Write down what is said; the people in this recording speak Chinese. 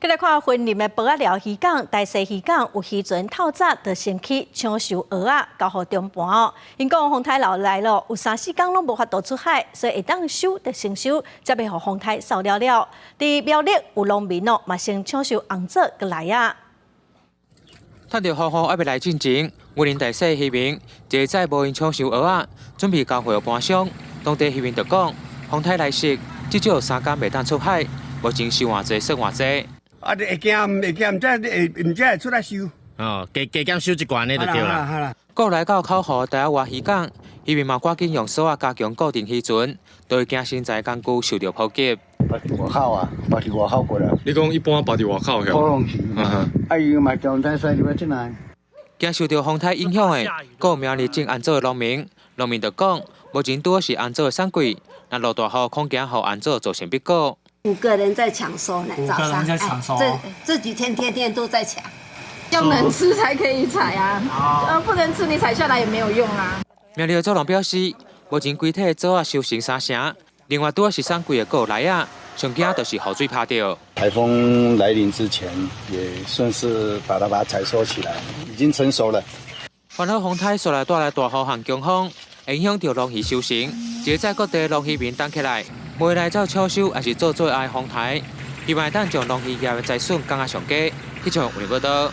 再来看云林的博仔寮渔港、大溪渔港有渔船透早就先去抢收蚵仔，交互中盘哦。因讲风台来了，有3、4天拢无法度出海，所以会当收就先收，才袂互风台扫了了。伫苗栗有农民哦，嘛先抢收红枣过来啊。趁着雨还未来进前，云林大溪渔民一早无因抢收蚵仔，准备交回搬箱。当地渔民就讲，风台来袭，至少3天袂当出海，目前收偌济算偌济。啊，会惊，唔知会出来收。哦，加减收一罐呢就对啦。过来到口河第一外渔港，渔民嘛赶紧用锁加强固定渔船，都会惊身材工具受到波及。摆伫外口啊，摆伫外口过来。你讲一般摆伫外口可能是。啊，伊嘛从台西入来进来。惊受到风台影响的，还有苗栗种安枣的农民就讲，目前拄好是安枣的产季，若落大雨，恐惊互安枣造成变果。 5个人在抢收呢，早上在抢收、这几天天天都在抢，要能吃才可以采啊，不能吃你采下来也没有用啊。苗栗的总农表示，目前规体的枣啊收成3成，另外拄好是产季的还有梨啊，上惊就是雨水拍到。台风来临之前，也顺势把它采收起来，已经成熟了。烦恼风台所来带来大雨和强风，会影响到农渔收成，一在各地农渔民等起来。 未来走抢收也是做最爱风台，希望当将农渔业的财损降到上低。记者为报道。